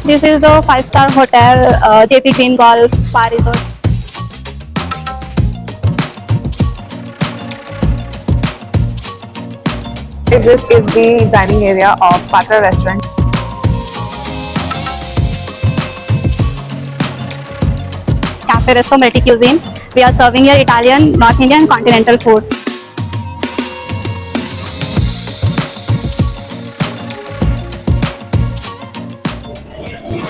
This is a five-star hotel, JP Green Golf Spa Resort. This is the dining area of Patra restaurant. Cafe Resto Multi Cuisine. We are serving here Italian, North Indian, continental food.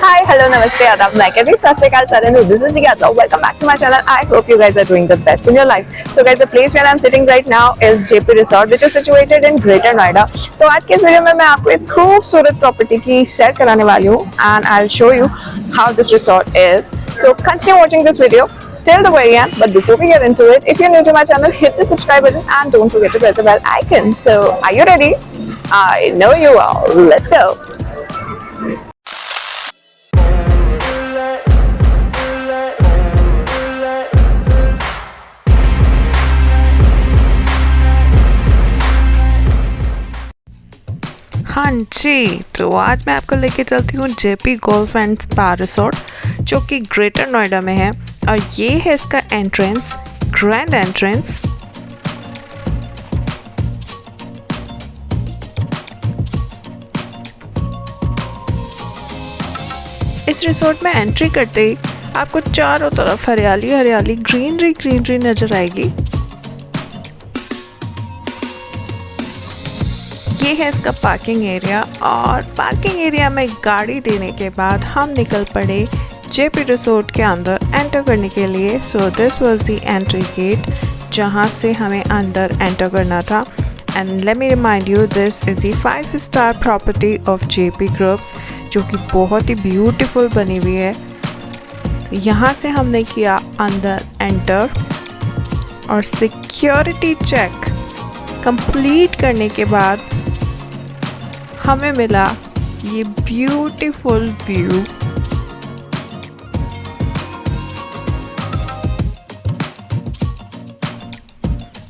Hi, hello, namaste, adab, naikadi, sat sri akal, Saranu. This is Jigyasa. Welcome back to my channel. I hope you guys are doing the best in your life. So guys, the place where I'm sitting right now is JP Resort, which is situated in Greater Noida. तो आज के इस video में मैं आपको इस खूबसूरत property की सैर कराने वाली हूँ and I'll show you how this resort is. So continue watching this video till the very end. But before we get into it, if you're new to my channel, hit the subscribe button and don't forget to press the bell icon. So are you ready? I know you are. Let's go. हाँ जी, तो आज मैं आपको लेके चलती हूँ JP golf and spa resort जो कि ग्रेटर नोएडा में है और ये है इसका एंट्रेंस, ग्रैंड एंट्रेंस। इस रिसोर्ट में एंट्री करते ही आपको चारों तरफ हरियाली हरियाली, ग्रीनरी ग्रीनरी नज़र आएगी। ये है इसका पार्किंग एरिया और पार्किंग एरिया में गाड़ी देने के बाद हम निकल पड़े जेपी रिसोर्ट के अंदर एंटर करने के लिए। So this was the entry gate जहाँ से हमें अंदर एंटर करना था। And let me remind you, this is the five star property of JP groups जो कि बहुत ही ब्यूटीफुल बनी हुई है। यहाँ से हमने किया अंदर एंटर और सिक्योरिटी चेक कंप्लीट करने के बाद हमें मिला ये ब्यूटीफुल व्यू।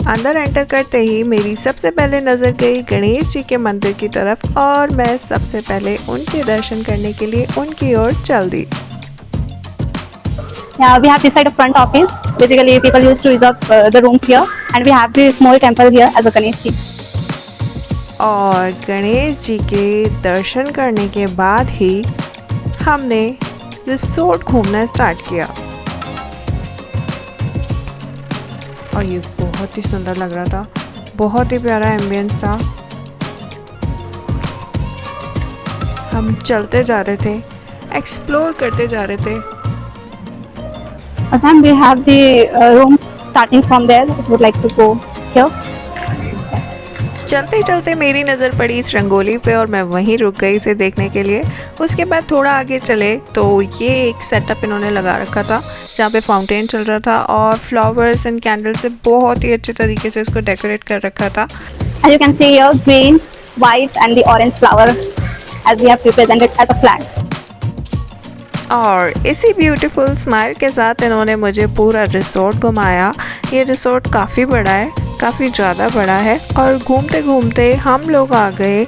अंदर एंटर करते ही मेरी सबसे पहले नज़र गई गणेश जी के मंदिर की तरफ और मैं सबसे पहले उनके दर्शन करने के लिए उनकी ओर चल दी। Yeah, we have this side of front office. Basically, people used to reserve the rooms here, and we have this small temple here as a Ganesh ji. और गणेश जी के दर्शन करने के बाद ही हमने रिसोर्ट घूमना स्टार्ट किया और ये बहुत ही सुंदर लग रहा था, बहुत ही प्यारा एम्बियंस था। हम चलते जा रहे थे, एक्सप्लोर करते जा रहे थे। And we have the rooms starting from there. If you would like to go here. चलते चलते मेरी नज़र पड़ी इस रंगोली पे और मैं वहीं रुक गई इसे देखने के लिए। उसके बाद थोड़ा आगे चले तो ये एक सेटअप इन्होंने लगा रखा था जहाँ पे फाउंटेन चल रहा था और फ्लावर्स एंड कैंडल से बहुत ही अच्छे तरीके से इसको डेकोरेट कर रखा था। As you can see here, green, white and the orange flower as we have represented as a flag. और इसी ब्यूटीफुल स्माइल के साथ इन्होंने मुझे पूरा रिसोर्ट घुमाया। ये रिसोर्ट काफ़ी बड़ा है, काफ़ी ज़्यादा बड़ा है और घूमते घूमते हम लोग आ गए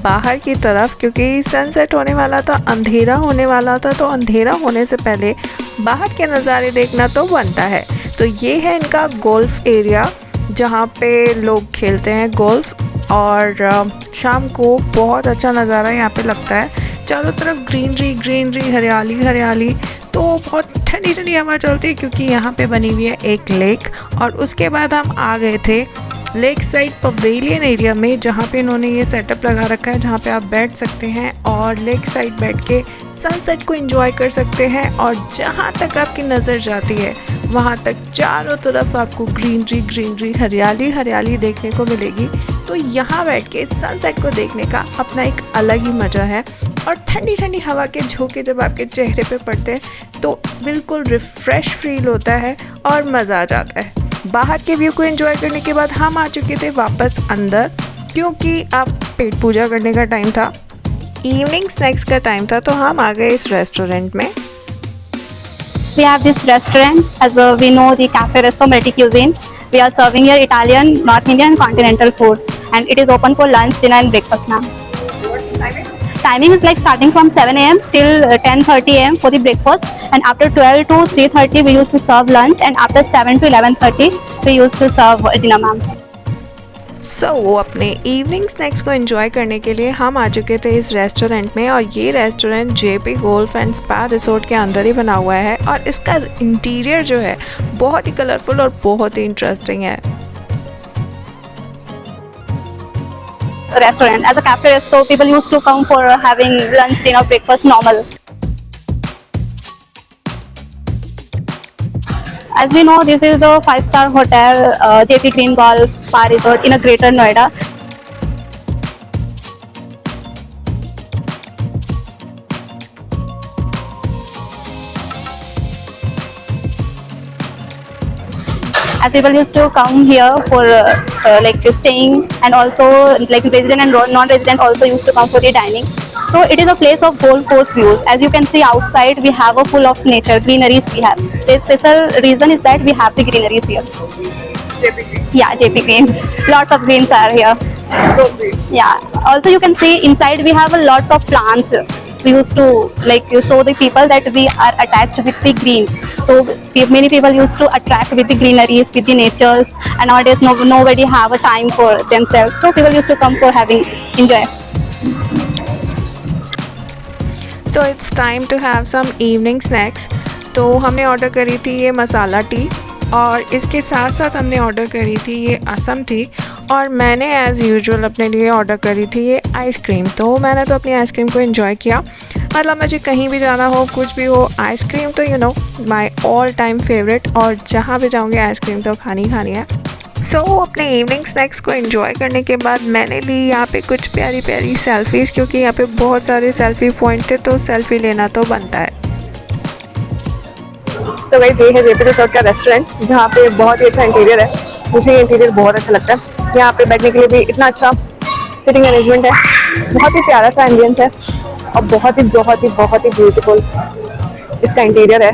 बाहर की तरफ क्योंकि सनसेट होने वाला था, अंधेरा होने वाला था। तो अंधेरा होने से पहले बाहर के नज़ारे देखना तो बनता है। तो ये है इनका गोल्फ एरिया जहाँ पे लोग खेलते हैं गोल्फ और शाम को बहुत अच्छा नज़ारा यहाँ पे लगता है। चारों तरफ ग्रीनरी ग्रीनरी, हरियाली हरियाली, तो बहुत ठंडी ठंडी हवा चलती है क्योंकि यहाँ पे बनी हुई है एक लेक। और उसके बाद हम आ गए थे लेक साइड पवेलियन एरिया में जहाँ पे इन्होंने ये सेटअप लगा रखा है जहाँ पे आप बैठ सकते हैं और लेक साइड बैठ के सनसेट को एंजॉय कर सकते हैं। और जहाँ तक आपकी नज़र जाती है वहाँ तक चारों तरफ आपको ग्रीनरी ग्रीनरी, हरियाली हरियाली देखने को मिलेगी। तो यहाँ बैठ के सनसेट को देखने का अपना एक अलग ही मज़ा है और ठंडी ठंडी हवा के झोंके जब आपके चेहरे पे पड़ते हैं तो बिल्कुल रिफ़्रेश फील होता है और मज़ा आ जाता है। बाहर के व्यू को एंजॉय करने के बाद हम आ चुके थे वापस अंदर क्योंकि अब पेट पूजा करने का टाइम था, इवनिंग स्नैक्स का टाइम था। तो हम आ गए इस रेस्टोरेंट में। We have this restaurant as we know the Cafe Resto Multi Cuisine. We are serving here Italian, North Indian, continental food, and it is open for lunch, dinner, and breakfast, ma'am. Timing is like starting from 7 a.m. till 10:30 a.m. for the breakfast, and after 12 to 3:30 we used to serve lunch, and after 7 to 11:30 we used to serve dinner, ma'am. सो अपने evening snacks को enjoy करने के लिए हम आ चुके थे इस restaurant में, और ये restaurant JP golf and spa resort के अंदर ही बना हुआ है, और इसका इंटीरियर जो है बहुत ही कलरफुल और बहुत ही इंटरेस्टिंग है। Restaurant as a cafe resto, people used to come for having lunch, dinner, breakfast normal. As we know, this is a 5-star hotel, JP Green Golf Spa Resort in a Greater Noida. As people used to come here for like staying, and also like resident and non-resident also used to come for the dining. So it is a place of Gold Coast views. As you can see outside, we have a full of nature, greeneries we have. The special reason is that we have the greeneries here. Yeah, JP Greens. Lots of greens are here. Yeah. Also you can see inside we have a lot of plants. We used to like show the people that we are attached with the green. So many people used to attract with the greeneries, with the natures, and nowadays nobody have a time for themselves. So people used to come for having enjoy. So it's time to have some evening snacks. तो हमने order करी थी ये मसाला T, और इसके साथ साथ हमने ऑर्डर करी थी ये असम टी, और मैंने एज़ यूजुअल अपने लिए ऑर्डर करी थी ये आइसक्रीम। तो मैंने तो अपनी आइसक्रीम को एंजॉय किया, मतलब मुझे कहीं भी जाना हो, कुछ भी हो, आइसक्रीम तो you know my all time favourite, और जहाँ भी जाऊँगी आइसक्रीम तो खानी है। सो अपने इवनिंग स्नैक्स को एंजॉय करने के बाद मैंने ली यहाँ पे कुछ प्यारी प्यारी सेल्फीज़, क्योंकि यहाँ पे बहुत सारे सेल्फी पॉइंट थे, तो सेल्फी लेना तो बनता है। सो गाइस, ये है जेपी रिसोर्ट का रेस्टोरेंट, जहाँ पे बहुत ही अच्छा इंटीरियर है। मुझे ये इंटीरियर बहुत अच्छा लगता है। यहाँ पे बैठने के लिए भी इतना अच्छा सिटिंग अरेंजमेंट है, बहुत ही प्यारा सा एम्बियंस है, और बहुत ही ब्यूटीफुल इसका इंटीरियर है।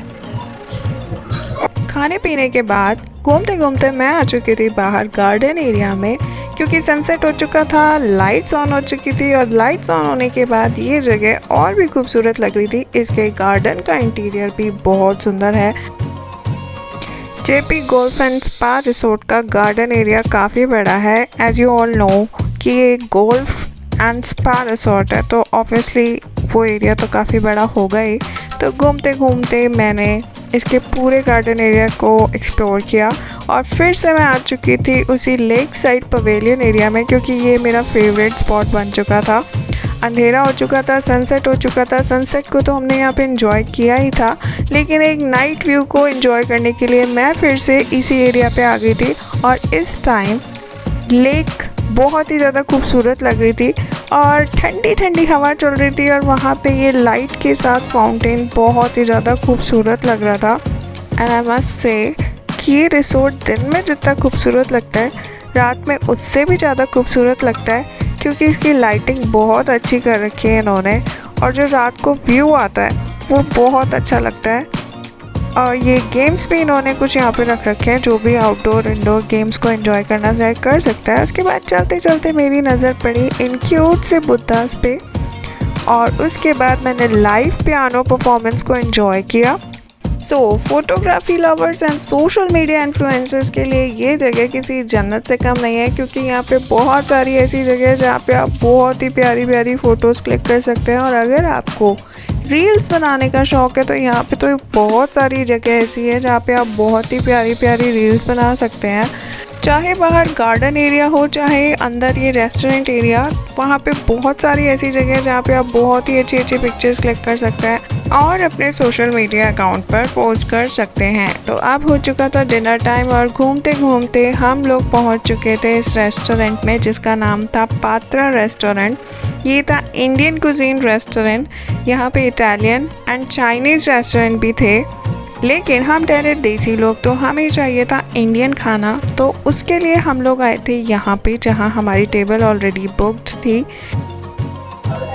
खाने पीने के बाद घूमते घूमते मैं आ चुकी थी बाहर गार्डन एरिया में, क्योंकि सनसेट हो चुका था, लाइट्स ऑन हो चुकी थी, और लाइट्स ऑन होने के बाद ये जगह और भी खूबसूरत लग रही थी। इसके गार्डन का इंटीरियर भी बहुत सुंदर है। JP golf and spa resort का गार्डन एरिया काफ़ी बड़ा है। एज यू ऑल नो कि ये गोल्फ एंड स्पा रिसोर्ट है, तो ऑब्वियसली वो एरिया तो काफ़ी बड़ा होगा ही। तो घूमते घूमते मैंने इसके पूरे गार्डन एरिया को एक्सप्लोर किया, और फिर से मैं आ चुकी थी उसी लेक साइड पवेलियन एरिया में, क्योंकि ये मेरा फेवरेट स्पॉट बन चुका था। अंधेरा हो चुका था, सनसेट हो चुका था। सनसेट को तो हमने यहाँ पे एंजॉय किया ही था, लेकिन एक नाइट व्यू को एंजॉय करने के लिए मैं फिर से इसी एरिया पे आ गई थी, और इस टाइम लेक बहुत ही ज़्यादा खूबसूरत लग रही थी, और ठंडी ठंडी हवा चल रही थी, और वहाँ पे ये लाइट के साथ फाउंटेन बहुत ही ज़्यादा खूबसूरत लग रहा था। एंड आई मस्ट से कि ये रिसोर्ट दिन में जितना खूबसूरत लगता है, रात में उससे भी ज़्यादा खूबसूरत लगता है, क्योंकि इसकी लाइटिंग बहुत अच्छी कर रखी है इन्होंने, और जो रात को व्यू आता है वो बहुत अच्छा लगता है। और ये गेम्स भी इन्होंने कुछ यहाँ पे रख रखे हैं, जो भी आउटडोर इंडोर गेम्स को एंजॉय करना चाहे कर सकता है। उसके बाद चलते चलते मेरी नज़र पड़ी इन क्यूट से बुद्धास पे, और उसके बाद मैंने लाइव पियानो परफॉर्मेंस को एंजॉय किया। So photography lovers and social media influencers के लिए ये जगह किसी जन्नत से कम नहीं है, क्योंकि यहाँ पे बहुत सारी ऐसी जगह है जहाँ पे आप बहुत ही प्यारी प्यारी फ़ोटोज़ क्लिक कर सकते हैं। और अगर आपको रील्स बनाने का शौक़ है तो यहाँ पे तो बहुत सारी जगह ऐसी है जहाँ पे आप बहुत ही प्यारी प्यारी रील्स बना सकते हैं, चाहे बाहर गार्डन एरिया हो चाहे अंदर ये रेस्टोरेंट एरिया। वहाँ पे बहुत सारी ऐसी जगह है जहाँ पे आप बहुत ही अच्छी अच्छी पिक्चर्स क्लिक कर सकते हैं और अपने सोशल मीडिया अकाउंट पर पोस्ट कर सकते हैं। तो अब हो चुका था डिनर टाइम, और घूमते घूमते हम लोग पहुँच चुके थे इस रेस्टोरेंट में, जिसका नाम था पात्रा रेस्टोरेंट। ये था इंडियन कुजीन रेस्टोरेंट। यहाँ पे इटालियन एंड चाइनीज़ रेस्टोरेंट भी थे, लेकिन हम ठहरे देसी लोग, तो हमें चाहिए था इंडियन खाना। तो उसके लिए हम लोग आए थे यहाँ पे, जहाँ हमारी टेबल ऑलरेडी बुक्ड थी।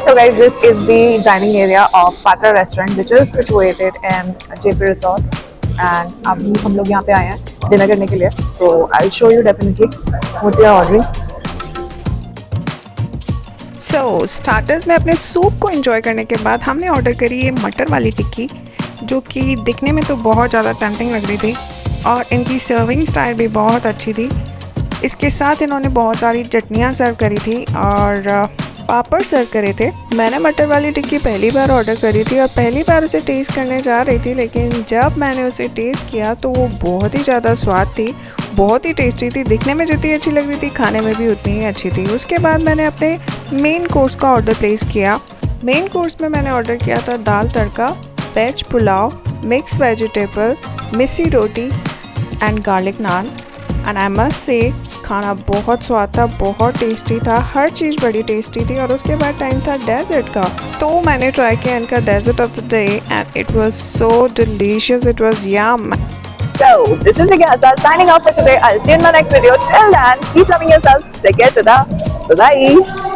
So guys, this is the dining area of Patra restaurant, which is situated in JP Resort, and अभी हम लोग यहाँ पे आए हैं डिनर करने के लिए। तो I'll show you definitely what we are ordering. So starters में अपने सूप को एंजॉय करने के बाद हमने ऑर्डर करी ये मटर वाली टिक्की, जो कि दिखने में तो बहुत ज़्यादा टेम्पटिंग लग रही थी और इनकी सर्विंग स्टाइल भी बहुत अच्छी थी। इसके साथ इन्होंने बहुत सारी चटनियाँ सर्व करी थी और पापड़ सर्व करे थे। मैंने मटर वाली टिक्की पहली बार ऑर्डर करी थी और पहली बार उसे टेस्ट करने जा रही थी, लेकिन जब मैंने उसे टेस्ट किया तो वो बहुत ही ज़्यादा स्वाद थी, बहुत ही टेस्टी थी। दिखने में जितनी अच्छी लग रही थी, खाने में भी उतनी ही अच्छी थी। उसके बाद मैंने अपने मेन कोर्स का ऑर्डर प्लेस किया। मेन कोर्स में मैंने ऑर्डर किया था dal tadka, veg pulao, mix vegetable, missi roti and garlic naan. And I must say खाना बहुत स्वाद था, बहुत टेस्टी था, हर चीज़ बड़ी टेस्टी थी। और उसके बाद टाइम था डेजर्ट का, तो मैंने ट्राई किया इनका dessert of the day and it was so delicious, it was yum. So, this is Jigyasa signing off for today. I'll see you in my next video. Till then, keep loving yourself. Take care. Tada. Bye-bye.